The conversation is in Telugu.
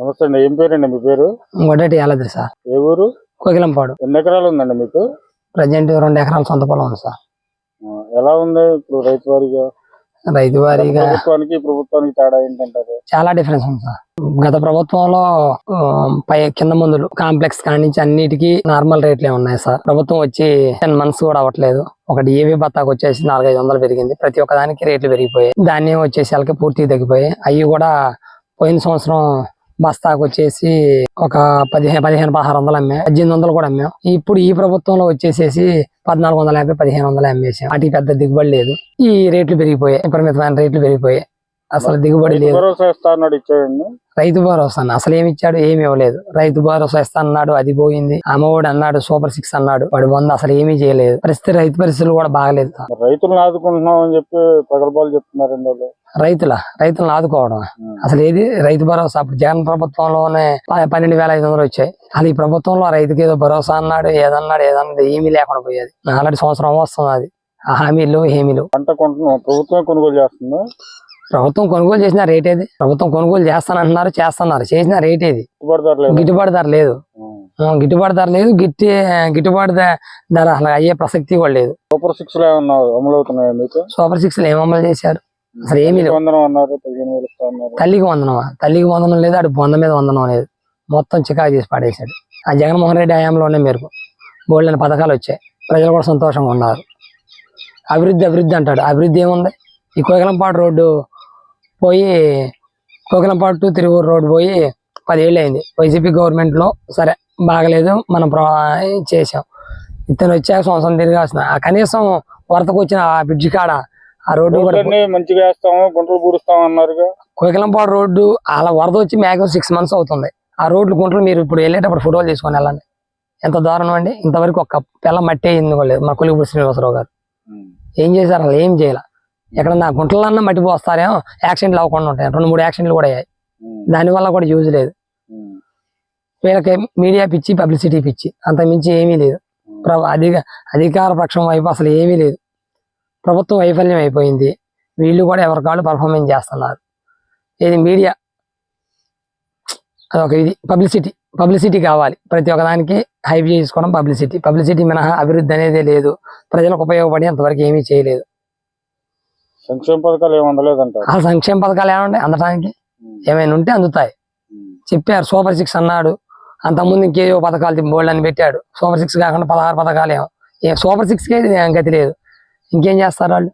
నమస్తే అండి. ఏం పేరండి మీ పేరు? మొదటి యాలద్రి సార్. ఏ ఊరు? కోకిలంపాడు. ఎన్ని ఎకరాలు ఉందండి మీకు? ప్రజెంట్ 2 ఎకరాల సొంత పొలం ఉంది సార్. ఎలా ఉంది ఇప్పుడు రైతు వారీగా? ప్రభుత్వానికి తేడా ఏంటంటారు? చాలా డిఫరెన్స్ ఉంది సార్. గత ప్రభుత్వంలో కింద మందులు కాంప్లెక్స్ కానించి అన్నిటికీ నార్మల్ రేట్లే ఉన్నాయి సార్. ప్రభుత్వం వచ్చి 10 months కూడా అవ్వట్లేదు. ఒకటి ఏవి బత్తాకు వచ్చేసి 400-500 పెరిగింది. ప్రతి ఒక్క దానికి రేట్లు పెరిగిపోయాయి. ధాన్యం వచ్చేసి వాళ్ళకి పూర్తిగా తగ్గిపోయాయి. అవి కూడా పోయిన సంవత్సరం బస్తాకు వచ్చేసి ఒక 1500-1600 అమ్మాం, 1800 కూడా అమ్మాం. ఇప్పుడు ఈ ప్రభుత్వంలో వచ్చేసేసి 1450-1500 అమ్మేసాం. వాటికి పెద్ద దిగుబడి లేదు. ఈ రేట్లు పెరిగిపోయాయి, విపరీతమైన రేట్లు పెరిగిపోయాయి. అసలు దిగుబడి లేదు. రైతు భరోసా అసలు ఏమి ఇచ్చాడు? ఏమి ఇవ్వలేదు. రైతు భరోసా ఇస్తా అన్నాడు, అది పోయింది. అమ్మఒడి అన్నాడు, సూపర్ 6 అన్నాడు, వాడు వంద అసలు ఏమీ చేయలేదు. రైతు పరిస్థితులు కూడా బాగలేదు. రైతులను ఆదుకుంటున్నాం అని చెప్పి ప్రగల్భాలు చెప్తున్నారు. రైతులను ఆదుకోవడం అసలు ఏది? రైతు భరోసా అప్పుడు జగన్ ప్రభుత్వంలోనే 12,500 వచ్చాయి. అసలు ఈ ప్రభుత్వంలో రైతుకి ఏదో భరోసా అన్నాడు, ఏదన్నాడు ఏమీ లేకుండా పోయేది. ఆల్రెడీ సంవత్సరం వస్తుంది అది. ఆ హామీలు పంట ప్రభుత్వం కొనుగోలు చేస్తుందా? ప్రభుత్వం కొనుగోలు చేసిన రేట్ ఏది? ప్రభుత్వం కొనుగోలు చేస్తున్నారు, చేసిన రేట్ ఏది? గిట్టుబాటు ధర లేదు. గిట్టుబాటు ధర లేదు. గిట్టుబాటు ధర అసలు అయ్యే ప్రసక్తి కూడా లేదు. సూపర్ 6 అమలు అవుతున్నాయి. సూపర్ 6 ఏం అమలు చేశారు? అసలు ఏమీ లేదు. తల్లికి వందనమా? తల్లికి వందనం లేదు. అటు బొంద మీద వందనం లేదు. మొత్తం చికాకు చేసి పడేశాడు. ఆ జగన్మోహన్ రెడ్డి హయాంలోనే మేరకు బోల్డెని పథకాలు వచ్చాయి. ప్రజలు కూడా సంతోషంగా ఉన్నారు. అభివృద్ధి అంటాడు. అభివృద్ధి ఏముంది? ఈ కోకిలంపాడు రోడ్డు పోయి కోకిలంపాడు టు తిరువూరు రోడ్డు పోయి 10 ఏళ్ళు అయింది. వైసీపీ గవర్నమెంట్ లో సరే బాగలేదు, మనం చేసాం. ఇతను వచ్చాక సంవత్సరం తిరిగాల్సిన కనీసం వరదకు వచ్చిన ఆ బ్రిడ్జి కాడ ఆ రోడ్డు కూడా మంచిగా వేస్తాము, గుంటలు పూడుస్తాం అన్నారు. కోకిలంపాడు రోడ్డు అలా వరద వచ్చి మ్యాక్సిమం 6 months అవుతుంది. ఆ రోడ్లు గుంటలు మీరు ఇప్పుడు వెళ్ళేటప్పుడు ఫోటోలు తీసుకొని వెళ్ళండి. ఎంత దారుణం అండి. ఇంతవరకు ఒక పిల్ల మట్టి అయింది కూడా లేదు. మా కొలిపూడి శ్రీనివాసరావు గారు ఏం చేశారు? అసలు ఏం చేయాల. ఎక్కడ నా గుంటలన్నా మట్టి పోస్తారేమో, యాక్సిడెంట్లు అవ్వకుండా ఉంటాయి. 2-3 యాక్సిడెంట్లు కూడా అయ్యాయి. దానివల్ల కూడా యూజ్ లేదు. వీళ్ళకి మీడియా పిచ్చి, పబ్లిసిటీ పిచ్చి, అంత మించి ఏమీ లేదు. అధికార పక్షం వైపు అసలు ఏమీ లేదు. ప్రభుత్వం వైఫల్యం అయిపోయింది. వీళ్ళు కూడా ఎవరికాళ్ళు పర్ఫార్మెన్స్ చేస్తున్నారు. ఇది మీడియా అదొక ఇది పబ్లిసిటీ కావాలి. ప్రతి ఒక్కదానికి హైప్ చేసుకోవడం పబ్లిసిటీ మినహా అభివృద్ధి అనేది లేదు. ప్రజలకు ఉపయోగపడి అంతవరకు ఏమీ చేయలేదు. సంక్షేమ పథకాలు ఏమి అందలేదంట. ఆ సంక్షేమ పథకాలు ఏమంటే అందటానికి ఏమైనా ఉంటే అందుతాయి. చెప్పారు సూపర్ 6 అన్నాడు. అంతకుముందు ఇంకేవో పథకాలు బోల్డ్ అని పెట్టాడు. సూపర్ 6 కాకుండా 16 పథకాలు సూపర్ 6కే గతి లేదు. ఇంకేం చేస్తారు వాళ్ళు?